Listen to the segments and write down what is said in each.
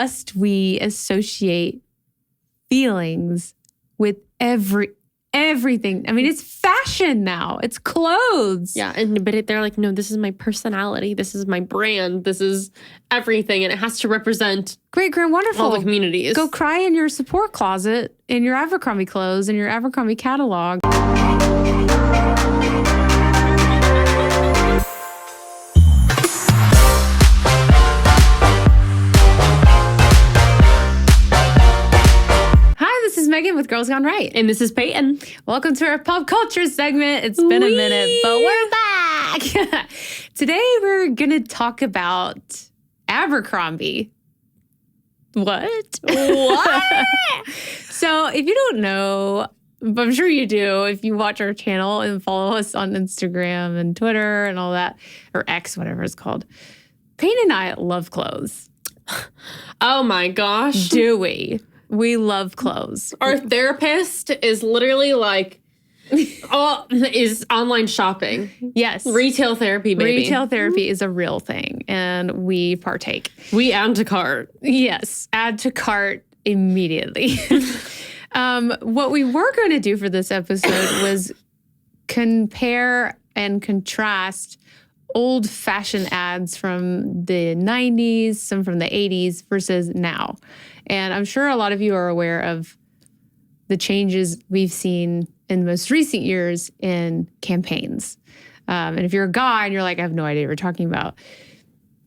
must we associate feelings with everything? I mean, it's fashion now. It's clothes. Yeah, but they're like, no, this is my personality. This is my brand. This is everything. And it has to represent great, grand, wonderful. all the communities. Go cry in your support closet in your Abercrombie clothes and your Abercrombie catalog. This is Megan with Girls Gone Right. And this is Peyton. Welcome to our pop culture segment. It's been a minute, but we're back. Today we're going to talk about Abercrombie. What? So if you don't know, but I'm sure you do if you watch our channel and follow us on Instagram and Twitter and all that, or X, whatever it's called. Peyton and I love clothes. Oh my gosh. Do we? We love clothes. Our therapist is literally like, is online shopping. Yes. Retail therapy, baby. Retail therapy is a real thing, and we partake. We add to cart. Yes, add to cart immediately. What we were going to do for this episode was compare and contrast old fashion ads from the 90s, some from the 80s versus now. And I'm sure a lot of you are aware of the changes we've seen in the most recent years in campaigns. And if you're a guy and you're like, I have no idea what you're talking about.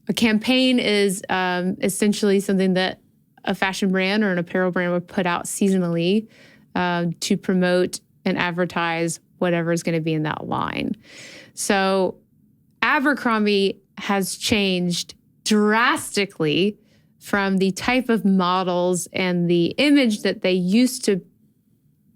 A campaign is essentially something that a fashion brand or an apparel brand would put out seasonally to promote and advertise whatever is going to be in that line. So Abercrombie has changed drastically from the type of models and the image that they used to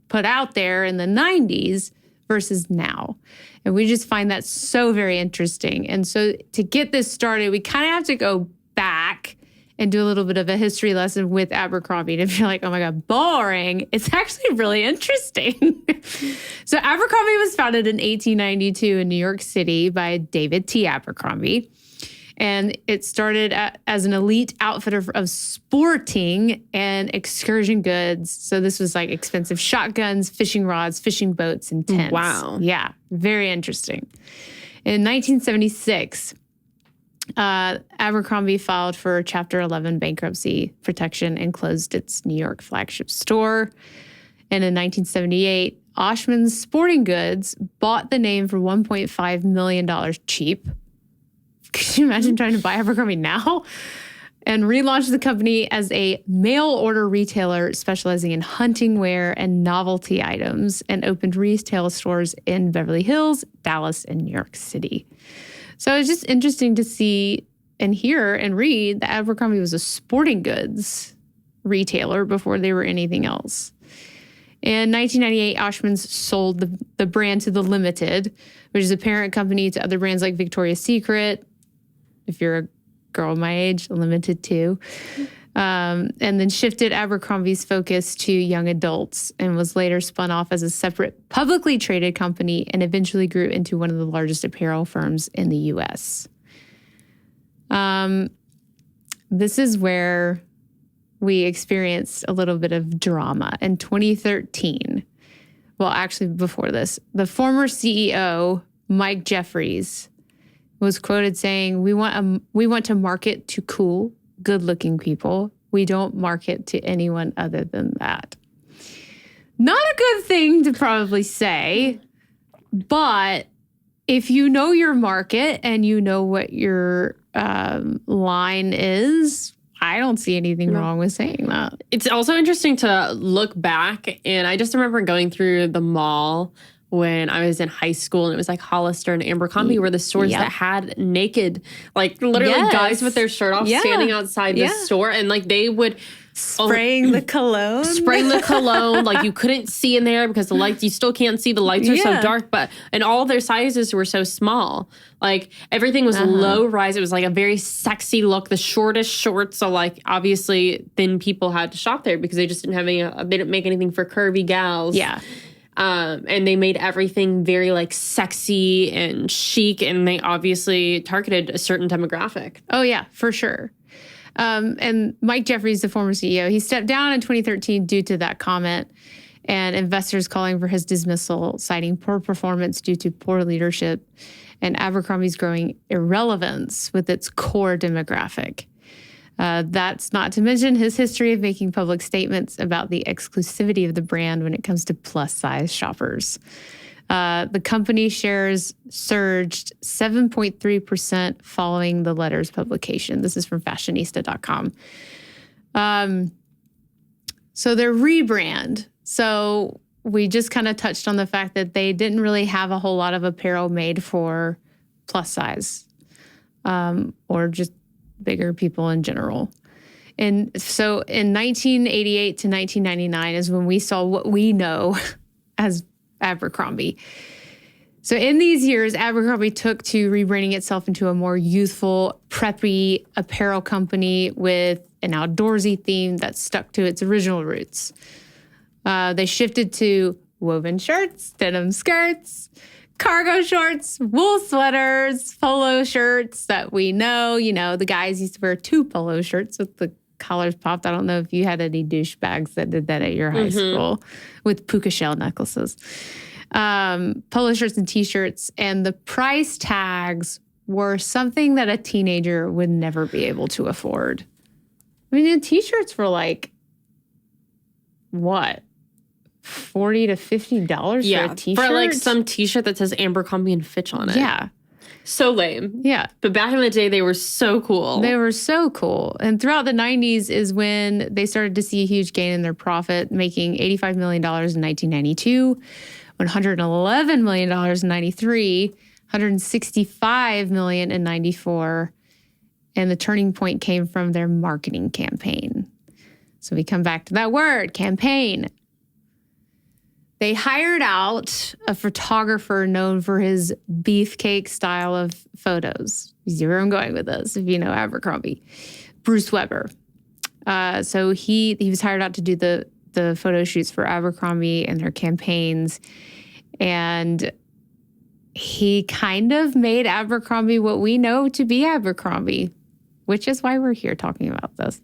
put out there in the 90s versus now. And we just find that so very interesting. And so to get this started, we kind of have to go back and do a little bit of a history lesson with Abercrombie. And if you're like, oh my God, boring, it's actually really interesting. So Abercrombie was founded in 1892 in New York City by David T. Abercrombie. And it started as an elite outfitter of sporting and excursion goods. So this was like expensive shotguns, fishing rods, fishing boats, and tents. Wow. Yeah, very interesting. In 1976, Abercrombie filed for Chapter 11 bankruptcy protection and closed its New York flagship store. And in 1978, Oshman's Sporting Goods bought the name for $1.5 million cheap. Could you imagine trying to buy Abercrombie now? And relaunched the company as a mail-order retailer specializing in hunting wear and novelty items, and opened retail stores in Beverly Hills, Dallas, and New York City. So it's just interesting to see and hear and read that Abercrombie was a sporting goods retailer before they were anything else. In 1998, Oshman's sold the brand to The Limited, which is a parent company to other brands like Victoria's Secret. If you're a girl my age, Limited too. And then shifted Abercrombie's focus to young adults and was later spun off as a separate publicly traded company and eventually grew into one of the largest apparel firms in the U.S. This is where we experienced a little bit of drama. In 2013, well, actually before this, the former CEO, Mike Jeffries, was quoted saying, we want to market to cool, good-looking people. We don't market to anyone other than that. Not a good thing to probably say, but if you know your market and you know what your line is, I don't see anything wrong with saying that. It's also interesting to look back, and I just remember going through the mall when I was in high school, and it was like Hollister and Abercrombie were the stores that had naked, like literally guys with their shirt off standing outside the store, and like they would spraying the cologne, like you couldn't see in there because the lights, you still can't see, the lights are so dark, and all their sizes were so small. Like everything was low rise. It was like a very sexy look, the shortest shorts. So like obviously then people had to shop there because they just didn't have they didn't make anything for curvy gals. Yeah. And they made everything very like sexy and chic, and they obviously targeted a certain demographic. Oh yeah, for sure. And Mike Jeffries, the former CEO, he stepped down in 2013 due to that comment, and investors calling for his dismissal, citing poor performance due to poor leadership and Abercrombie's growing irrelevance with its core demographic. That's not to mention his history of making public statements about the exclusivity of the brand when it comes to plus-size shoppers. The company shares surged 7.3% following the letter's publication. This is from fashionista.com. So their rebrand. So we just kind of touched on the fact that they didn't really have a whole lot of apparel made for plus size or just bigger people in general. And so in 1988 to 1999 is when we saw what we know as Abercrombie. So in these years, Abercrombie took to rebranding itself into a more youthful, preppy apparel company with an outdoorsy theme that stuck to its original roots. They shifted to woven shirts, denim skirts, cargo shorts, wool sweaters, polo shirts that we know. You know, the guys used to wear 2 polo shirts with the collars popped. I don't know if you had any douchebags that did that at your high school with puka shell necklaces. Polo shirts and T-shirts. And the price tags were something that a teenager would never be able to afford. I mean, the T-shirts were like, what? $40 to $50 for a T-shirt? For like some T-shirt that says Abercrombie and Fitch on it. Yeah. So lame. Yeah. But back in the day, they were so cool. They were so cool. And throughout the 90s is when they started to see a huge gain in their profit, making $85 million in 1992, $111 million in 93, $165 million in 94. And the turning point came from their marketing campaign. So we come back to that word, campaign. They hired out a photographer known for his beefcake style of photos. You see where I'm going with this, if you know Abercrombie. Bruce Weber. So he was hired out to do the photo shoots for Abercrombie and their campaigns. And he kind of made Abercrombie what we know to be Abercrombie, which is why we're here talking about this.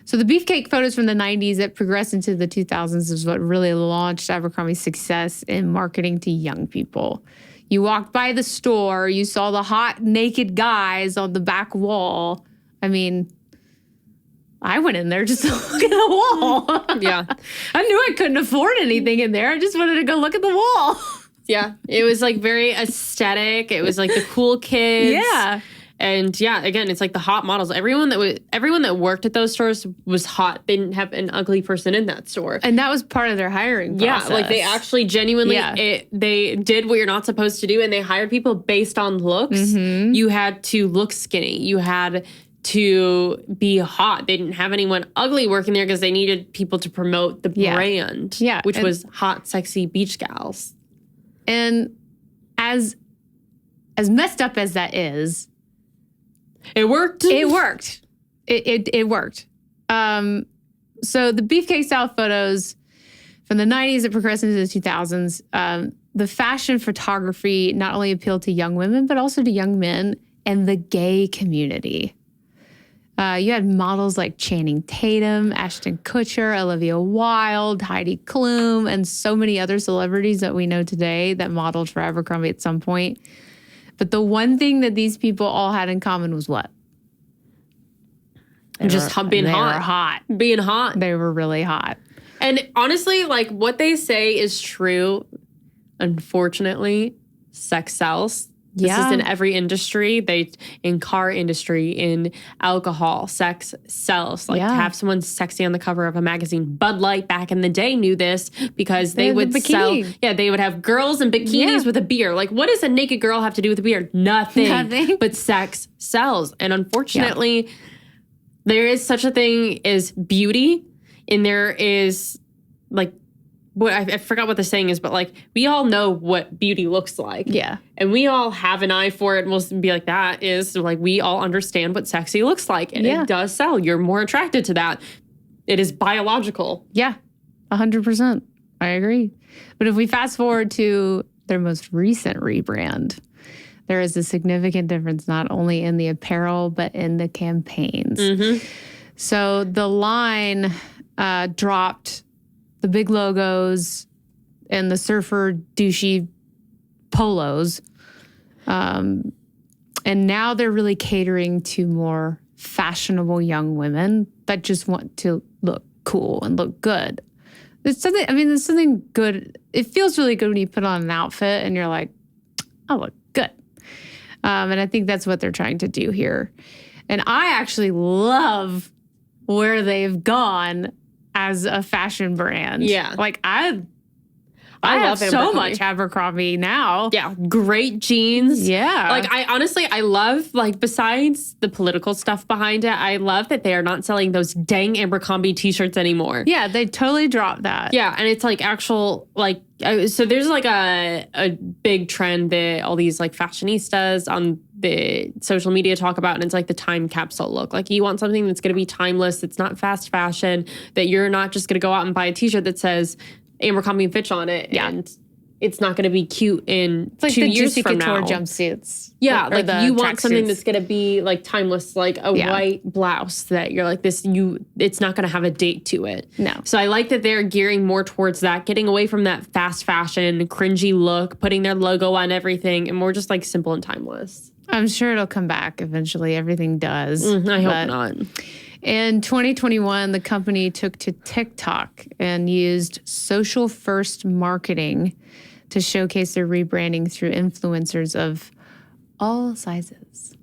So the beefcake photos from the 90s that progressed into the 2000s is what really launched Abercrombie's success in marketing to young people. You walked by the store, you saw the hot naked guys on the back wall. I mean, I went in there just to look at the wall. Yeah. I knew I couldn't afford anything in there. I just wanted to go look at the wall. Yeah. It was like very aesthetic. It was like the cool kids. Yeah. And yeah, again, it's like the hot models. Everyone that worked at those stores was hot. They didn't have an ugly person in that store. And that was part of their hiring process. Yeah, like they actually genuinely, they did what you're not supposed to do, and they hired people based on looks. Mm-hmm. You had to look skinny. You had to be hot. They didn't have anyone ugly working there because they needed people to promote the brand, which was hot, sexy beach gals. And as messed up as that is, it worked. It worked. It worked. So the beefcake style photos from the 90s that progressed into the 2000s, the fashion photography not only appealed to young women, but also to young men and the gay community. You had models like Channing Tatum, Ashton Kutcher, Olivia Wilde, Heidi Klum, and so many other celebrities that we know today that modeled for Abercrombie at some point. But the one thing that these people all had in common was what? Being hot. They were hot. Being hot. They were really hot. And honestly, like what they say is true. Unfortunately, sex sells. This is in every industry. In car industry, in alcohol, sex sells. Like to have someone sexy on the cover of a magazine. Bud Light back in the day knew this because they would sell. Yeah, they would have girls in bikinis with a beer. Like, what does a naked girl have to do with a beer? Nothing. But sex sells. And unfortunately, there is such a thing as beauty, and there is like. I forgot what the saying is, but like we all know what beauty looks like. Yeah. And we all have an eye for it. And we'll be like, that is like, we all understand what sexy looks like. And it does sell. You're more attracted to that. It is biological. Yeah, 100%. I agree. But if we fast forward to their most recent rebrand, there is a significant difference not only in the apparel, but in the campaigns. So the line dropped the big logos and the surfer douchey polos. And now they're really catering to more fashionable young women that just want to look cool and look good. There's something good. It feels really good when you put on an outfit and you're like, I look good. And I think that's what they're trying to do here. And I actually love where they've gone as a fashion brand. Yeah. Like I love so much Abercrombie now. Yeah. Great jeans. Yeah. Like I love, like, besides the political stuff behind it, I love that they are not selling those dang Abercrombie t-shirts anymore. Yeah. They totally dropped that. Yeah. And it's like actual, like, so there's like a big trend that all these like fashionistas on the social media talk about, and it's like the time capsule look. Like, you want something that's going to be timeless, that's not fast fashion, that you're not just going to go out and buy a t-shirt that says Abercrombie and Fitch on it, and it's not going to be cute in it's like 2 years Juicy from Couture now. Jumpsuits. Yeah, like you want something suits. that's going to be like timeless, like a white blouse that you're like this. It's not going to have a date to it. No. So I like that they're gearing more towards that, getting away from that fast fashion, cringy look, putting their logo on everything, and more just like simple and timeless. I'm sure it'll come back eventually. Everything does. I hope not. In 2021, the company took to TikTok and used social-first marketing to showcase their rebranding through influencers of all sizes.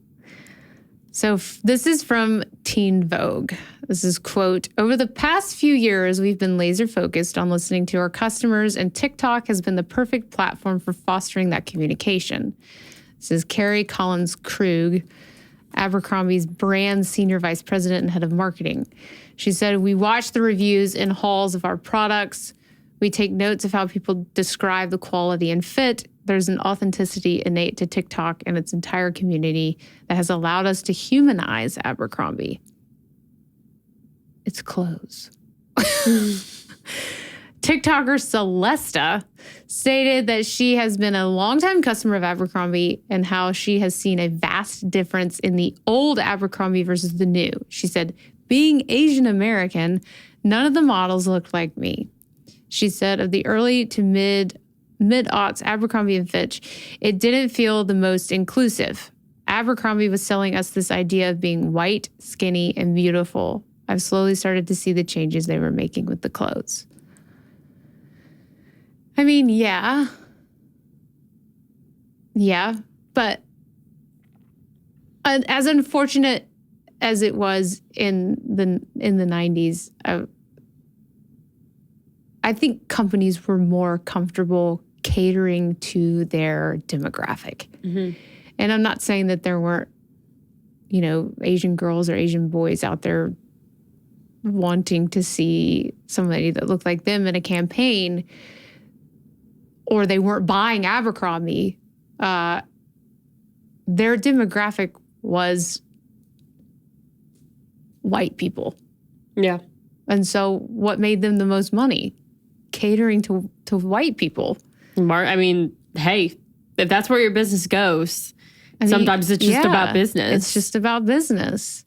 So this is from Teen Vogue. This is, quote, "Over the past few years, we've been laser focused on listening to our customers, and TikTok has been the perfect platform for fostering that communication." This is Carrie Collins-Krug, Abercrombie's brand senior vice president and head of marketing. She said, "We watch the reviews in hauls of our products. We take notes of how people describe the quality and fit. There's an authenticity innate to TikTok and its entire community that has allowed us to humanize Abercrombie. It's clothes." TikToker Celesta stated that she has been a longtime customer of Abercrombie and how she has seen a vast difference in the old Abercrombie versus the new. She said, "Being Asian American, none of the models looked like me." She said, "Of the early to mid-aughts Abercrombie and Fitch, it didn't feel the most inclusive. Abercrombie was selling us this idea of being white, skinny, and beautiful. I've slowly started to see the changes they were making with the clothes." I mean, yeah, but as unfortunate as it was in the 90s, I think companies were more comfortable catering to their demographic. And I'm not saying that there weren't, Asian girls or Asian boys out there wanting to see somebody that looked like them in a campaign, or they weren't buying Abercrombie. Their demographic was white people. Yeah. And so what made them the most money? Catering to white people. I mean, hey, if that's where your business goes, sometimes it's just about business. It's just about business.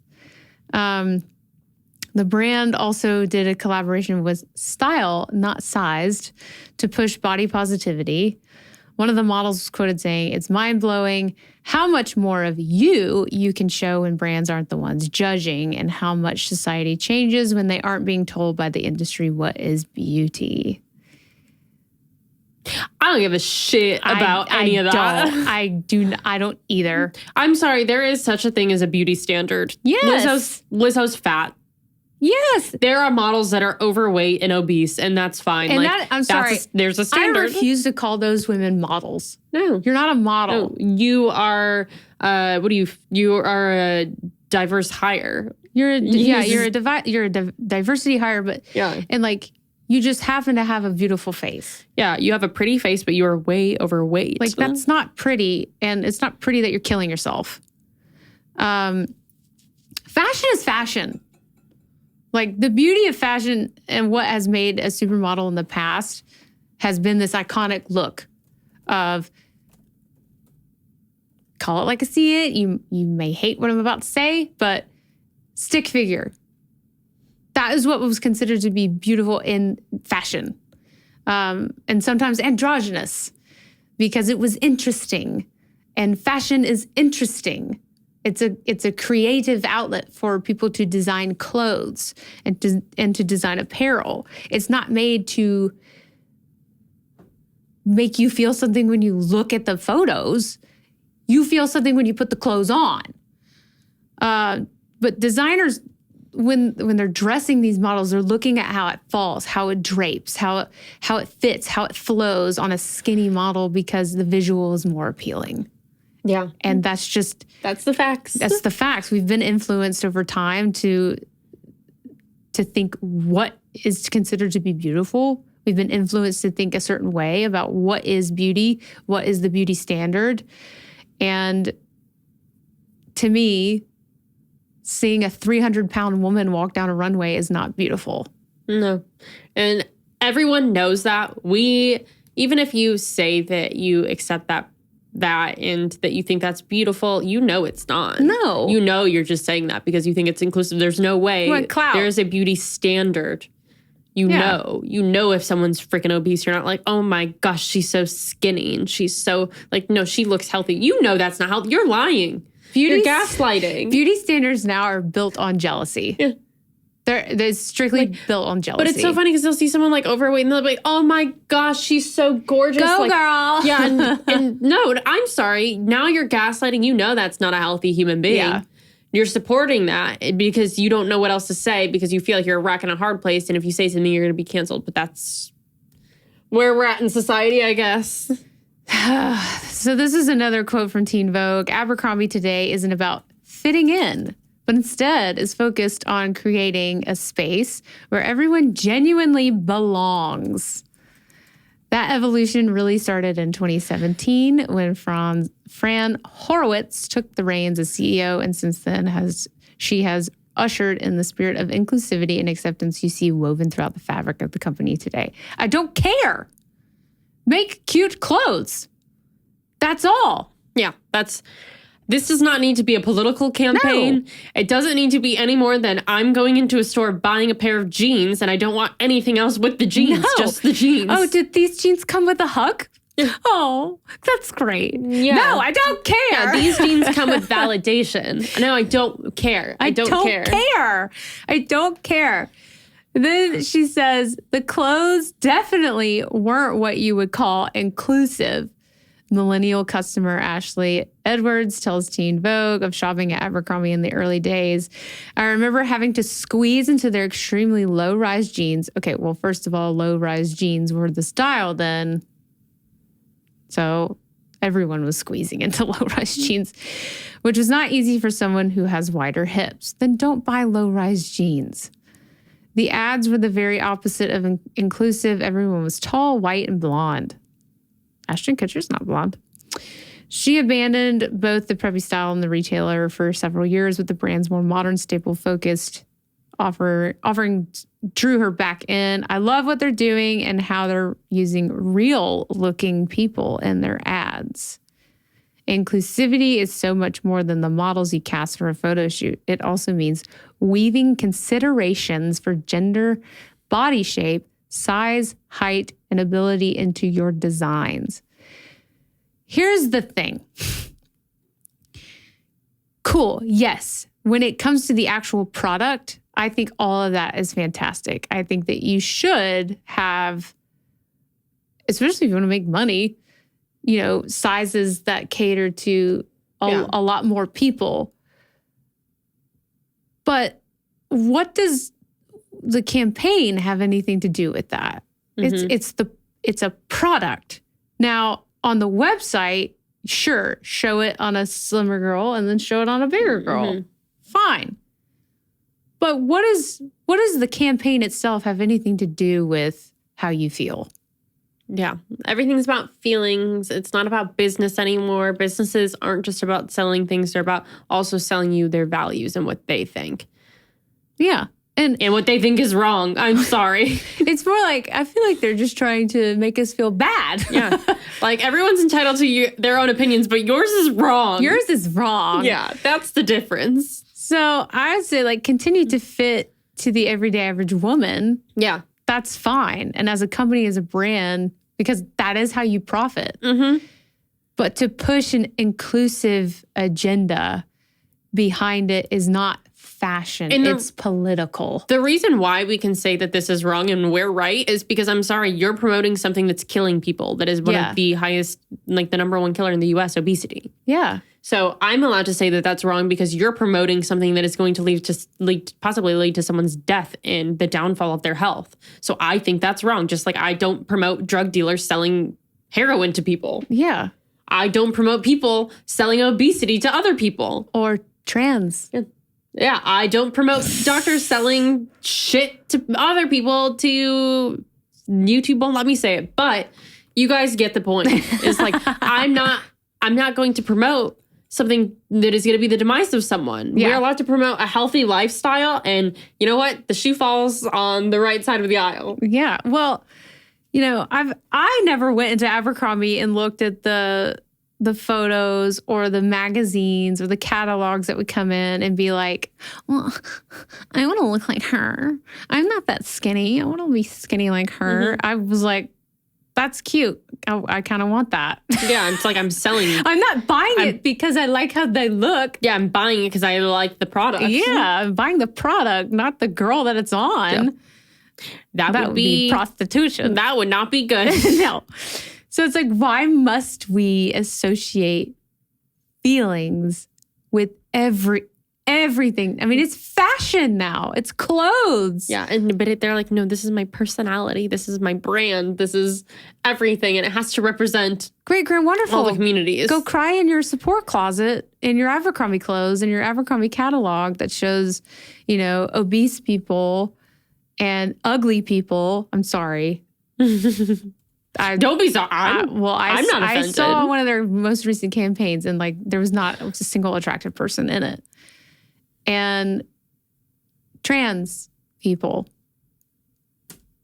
The brand also did a collaboration with Style, Not Sized, to push body positivity. One of the models was quoted saying, "It's mind-blowing how much more of you can show when brands aren't the ones judging, and how much society changes when they aren't being told by the industry what is beauty." I don't give a shit about any of that. I don't either. I'm sorry, there is such a thing as a beauty standard. Yes. Lizzo's fat. Yes. There are models that are overweight and obese, and that's fine. And I'm sorry. There's a standard. I refuse to call those women models. No. You're not a model. No, you are, you are a diverse hire. You're a diversity hire, but and like you just happen to have a beautiful face. Yeah, you have a pretty face, but you are way overweight. Like that's not pretty, and it's not pretty that you're killing yourself. Fashion is fashion. Like the beauty of fashion and what has made a supermodel in the past has been this iconic look of call it like I see it. You may hate what I'm about to say, but stick figure. That is what was considered to be beautiful in fashion. And sometimes androgynous, because it was interesting. And fashion is interesting. It's a creative outlet for people to design clothes and to design apparel. It's not made to make you feel something when you look at the photos. You feel something when you put the clothes on. But designers, when they're dressing these models, they're looking at how it falls, how it drapes, how it fits, how it flows on a skinny model because the visual is more appealing. Yeah. And that's the facts. That's the facts. We've been influenced over time to think what is considered to be beautiful. We've been influenced to think a certain way about what is beauty, what is the beauty standard. And to me, seeing a 300-pound woman walk down a runway is not beautiful. No. And everyone knows that. Even if you say that you accept that and that you think that's beautiful, you know it's not. No. You know you're just saying that because you think it's inclusive. There's no way there's a beauty standard. You know if someone's freaking obese, you're not like, oh my gosh, she's so skinny and she's so like, no, she looks healthy. You know that's not healthy. You're lying. You're gaslighting. Beauty standards now are built on jealousy. Yeah. They're strictly built on jealousy. But it's so funny because they'll see someone like overweight and they'll be like, oh my gosh, she's so gorgeous. Go, like, girl. Yeah. And no, I'm sorry. Now you're gaslighting. You know that's not a healthy human being. Yeah. You're supporting that because you don't know what else to say because you feel like you're a rock in a hard place. And if you say something, you're going to be canceled. But that's where we're at in society, I guess. So this is another quote from Teen Vogue. Abercrombie today isn't about fitting in, but instead is focused on creating a space where everyone genuinely belongs. That evolution really started in 2017 when Fran Horowitz took the reins as CEO, and since then she has ushered in the spirit of inclusivity and acceptance you see woven throughout the fabric of the company today. I don't care. Make cute clothes. That's all. Yeah, this does not need to be a political campaign. No. It doesn't need to be any more than I'm going into a store buying a pair of jeans and I don't want anything else with the jeans, just the jeans. Oh, did these jeans come with a hug? Oh, that's great. Yeah. No, I don't care. Yeah, these jeans come with validation. No, I don't care. I don't care. I don't care. Then she says, the clothes definitely weren't what you would call inclusive. Millennial customer Ashley Edwards tells Teen Vogue of shopping at Abercrombie in the early days. I remember having to squeeze into their extremely low-rise jeans. Okay, well, first of all, low-rise jeans were the style then. So everyone was squeezing into low-rise jeans, which was not easy for someone who has wider hips. Then don't buy low-rise jeans. The ads were the very opposite of inclusive. Everyone was tall, white, and blonde. Ashton Kutcher's not blonde. She abandoned both the preppy style and the retailer for several years with the brand's more modern, staple-focused offering drew her back in. I love what they're doing and how they're using real-looking people in their ads. Inclusivity is so much more than the models you cast for a photo shoot. It also means weaving considerations for gender, body shape, size, height, and ability into your designs. Here's the thing. Cool, yes. When it comes to the actual product, I think all of that is fantastic. I think that you should have, especially if you want to make money, sizes that cater to a lot more people. But what does the campaign have anything to do with that? Mm-hmm. It's a product. Now, on the website, sure, show it on a slimmer girl and then show it on a bigger girl. Mm-hmm. Fine. But what does the campaign itself have anything to do with how you feel? Yeah. Everything's about feelings. It's not about business anymore. Businesses aren't just about selling things. They're about also selling you their values and what they think. Yeah. and what they think is wrong. I'm sorry. It's more like, I feel like they're just trying to make us feel bad. Yeah. Like, everyone's entitled to their own opinions, but yours is wrong. Yours is wrong. Yeah, that's the difference. So I would say, like, continue to fit to the everyday average woman. Yeah. That's fine. And as a company, as a brand, because that is how you profit. Mm-hmm. But to push an inclusive agenda behind it is not fashion. It's political. The reason why we can say that this is wrong and we're right is because, I'm sorry, you're promoting something that's killing people. That is one of the highest, like the number one killer in the U.S., obesity. Yeah. So I'm allowed to say that that's wrong because you're promoting something that is going to possibly lead to someone's death and the downfall of their health. So I think that's wrong. Just like I don't promote drug dealers selling heroin to people. Yeah. I don't promote people selling obesity to other people. Or trans. Yeah, I don't promote doctors selling shit to other people to YouTube won't let me say it, but you guys get the point. It's like I'm not going to promote something that is going to be the demise of someone. Yeah. We're allowed to promote a healthy lifestyle, and you know what? The shoe falls on the right side of the aisle. Yeah. Well, you know, I never went into Abercrombie and looked at the photos or the magazines or the catalogs that would come in and be like, well, I want to look like her. I'm not that skinny. I want to be skinny like her. Mm-hmm. I was like, that's cute. I kind of want that. Yeah, it's like I'm selling. I'm not buying it because I like how they look. Yeah, I'm buying it because I like the product. Yeah, I'm buying the product, not the girl that it's on. Yeah. That would be prostitution. That would not be good. No. So it's like, why must we associate feelings with everything? I mean, it's fashion now. It's clothes. Yeah, but they're like, no, this is my personality. This is my brand. This is everything. And it has to represent great, wonderful. All the communities. Go cry in your support closet in your Abercrombie clothes and your Abercrombie catalog that shows, you know, obese people and ugly people. I'm sorry. Don't be sorry. I'm not offended. I saw one of their most recent campaigns and like there was not a single attractive person in it. And trans people.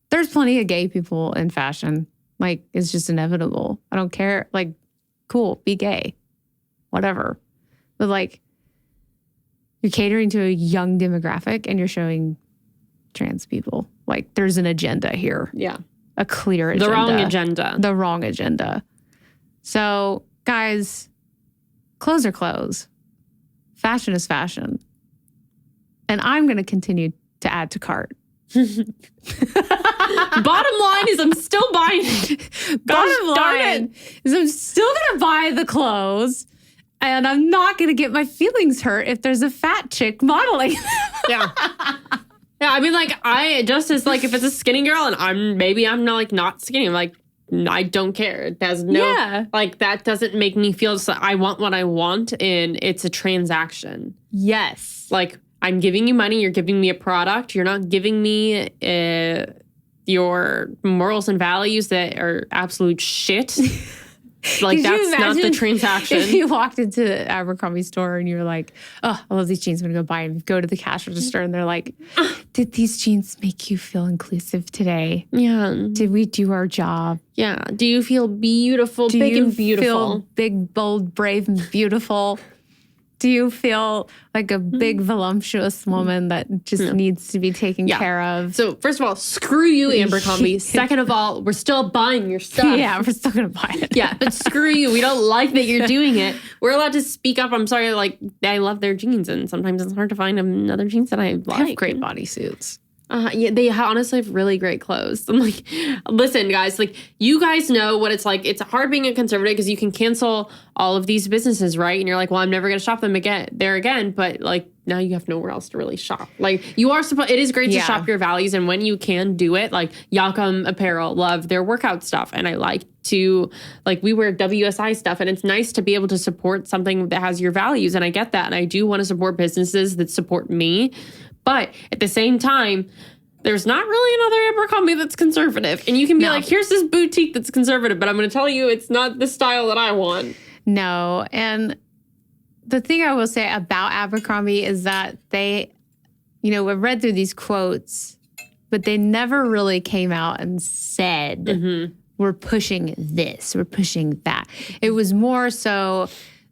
There's plenty of gay people in fashion. Like, it's just inevitable. I don't care. Like, cool, be gay. Whatever. But like, you're catering to a young demographic and you're showing trans people. Like, there's an agenda here. Yeah. A clear agenda. The wrong agenda. The wrong agenda. So, guys, clothes are clothes. Fashion is fashion. And I'm going to continue to add to cart. Bottom line is I'm still buying. Bottom line is I'm still going to buy the clothes. And I'm not going to get my feelings hurt if there's a fat chick modeling. Yeah. Yeah, I mean, like, I just as like if it's a skinny girl and I'm not like not skinny, I'm like, I don't care. It has no like that doesn't make me feel so I want what I want and it's a transaction. Yes. Like I'm giving you money, you're giving me a product, you're not giving me your morals and values that are absolute shit. Like that's not the transaction. If you walked into the Abercrombie store and you were like, oh, I love these jeans, I'm gonna go buy them. Go to the cash register and they're like, did these jeans make you feel inclusive today? Yeah. Did we do our job? Yeah. Do you feel beautiful, big and beautiful? Feel big, bold, brave, and beautiful? Do you feel like a big, voluptuous woman that just needs to be taken care of? So, first of all, screw you, Abercrombie. Second of all, we're still buying your stuff. Yeah, we're still going to buy it. Yeah, but screw you. We don't like that you're doing it. We're allowed to speak up. I'm sorry, like, I love their jeans, and sometimes it's hard to find another jeans that I like. They have great bodysuits. Yeah, they honestly have really great clothes. I'm like, listen, guys, like, you guys know what it's like. It's hard being a conservative because you can cancel all of these businesses, right? And you're like, well, I'm never going to shop them again. But like, now you have nowhere else to really shop. Like, you are supposed, it is great to shop your values. And when you can do it, like, Yakum Apparel, love their workout stuff. And I like to, like, we wear WSI stuff. And it's nice to be able to support something that has your values. And I get that. And I do want to support businesses that support me. But at the same time, there's not really another Abercrombie that's conservative. And you can be like, here's this boutique that's conservative, but I'm going to tell you it's not the style that I want. No. And the thing I will say about Abercrombie is that they, I read through these quotes, but they never really came out and said, we're pushing this, we're pushing that. It was more so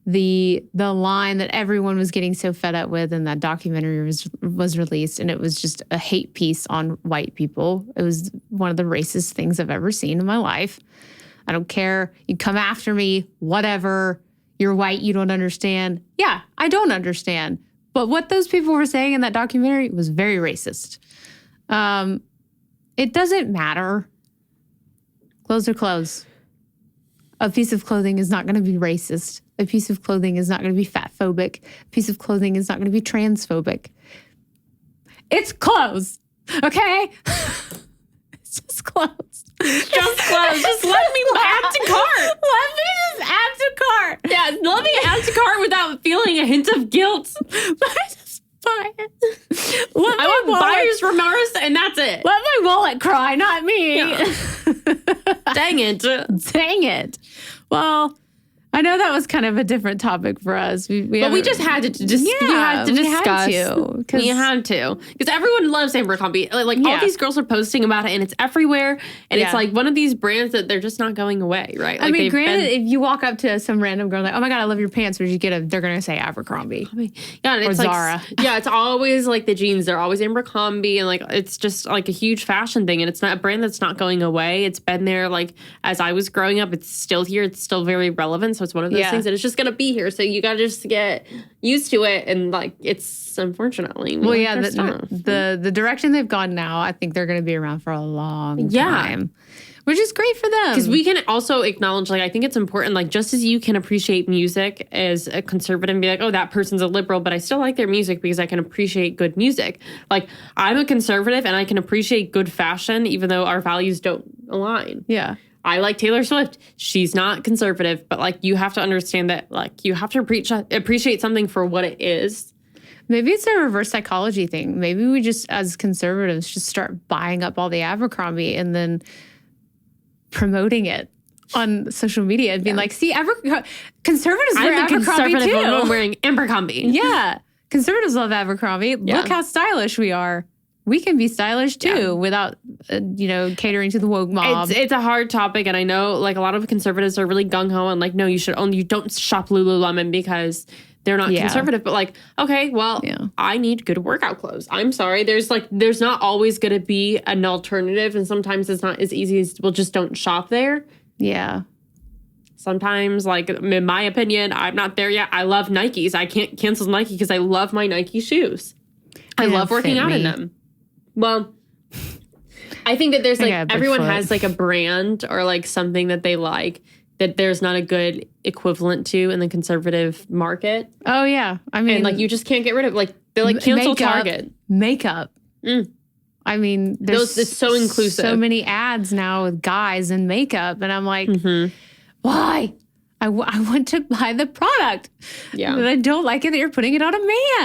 the line that everyone was getting so fed up with, and that documentary was released, and it was just a hate piece on white people. It was one of the racist things I've ever seen in my life. I don't care. You come after me, whatever. You're white, you don't understand. Yeah, I don't understand. But what those people were saying in that documentary was very racist. It doesn't matter. Clothes are clothes. A piece of clothing is not going to be racist. A piece of clothing is not going to be fatphobic. A piece of clothing is not going to be transphobic. It's clothes, okay? It's just clothes. Just clothes. Just let me add to cart. Let me just add to cart. Yeah, let me add to cart without feeling a hint of guilt. Just buy it. I want buyer's remorse, and that's it. Let my wallet cry, not me. Yeah. Dang it. Dang it. Well, I know that was kind of a different topic for us. But we just had to discuss. We had to. Because everyone loves Abercrombie. Like all these girls are posting about it, and it's everywhere. And it's like one of these brands that they're just not going away, right? Like I mean, granted, if you walk up to some random girl like, oh my God, I love your pants, where'd you get them? They're going to say Abercrombie. Yeah, and it's or like Zara. Yeah, it's always like the jeans. They're always Abercrombie, and like it's just like a huge fashion thing. And it's not a brand that's not going away. It's been there like as I was growing up. It's still here. It's still very relevant. So it's one of those things that it's just going to be here. So you got to just get used to it. And like, it's unfortunately. The direction they've gone now, I think they're going to be around for a long time, which is great for them. Because we can also acknowledge, like, I think it's important, like, just as you can appreciate music as a conservative and be like, oh, that person's a liberal, but I still like their music because I can appreciate good music. Like, I'm a conservative and I can appreciate good fashion, even though our values don't align. Yeah. I like Taylor Swift. She's not conservative, but like you have to understand that like you have to appreciate something for what it is. Maybe it's a reverse psychology thing. Maybe we just, as conservatives, just start buying up all the Abercrombie and then promoting it on social media and being like, see, conservatives wear Abercrombie too. I'm wearing Abercrombie. Yeah. Conservatives love Abercrombie. Yeah. Look how stylish we are. We can be stylish too without, catering to the woke mob. It's a hard topic, and I know like a lot of conservatives are really gung ho and like, no, you don't shop Lululemon because they're not conservative. But like, okay, well, I need good workout clothes. I'm sorry, there's not always going to be an alternative, and sometimes it's not as easy as just don't shop there. Yeah. Sometimes, like, in my opinion, I'm not there yet. I love Nikes. I can't cancel Nike because I love my Nike shoes. I love working out in them. Well, I think that there's like everyone has like a brand or like something that they like that there's not a good equivalent to in the conservative market. Oh yeah, I mean, and like you just can't get rid of like they like cancel Target makeup. I mean, it's so inclusive. So many ads now with guys and makeup, and I'm like, why? I want to buy the product. Yeah, but I don't like it that you're putting it on a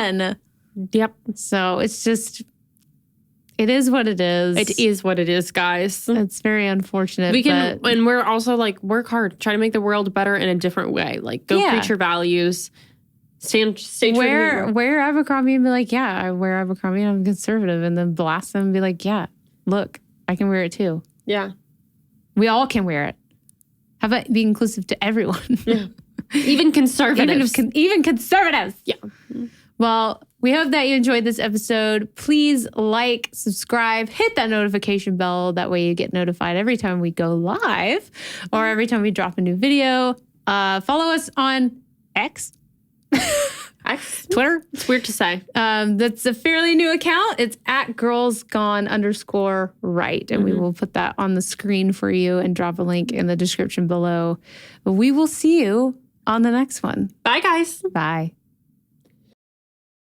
man. Yep. So it's just. It is what it is. It is what it is, guys. It's very unfortunate. And we're also like, work hard. Try to make the world better in a different way. Like, go preach your values. Stay true to wear Abercrombie and be like, yeah, I wear Abercrombie and I'm conservative. And then blast them and be like, yeah, look, I can wear it too. Yeah. We all can wear it. How about be inclusive to everyone? Yeah. Even conservatives. Even conservatives. Yeah. Well, we hope that you enjoyed this episode. Please like, subscribe, hit that notification bell. That way you get notified every time we go live or every time we drop a new video. Follow us on X. Twitter. It's weird to say. That's a fairly new account. It's @girlsgone_right. And we will put that on the screen for you and drop a link in the description below. We will see you on the next one. Bye, guys. Bye.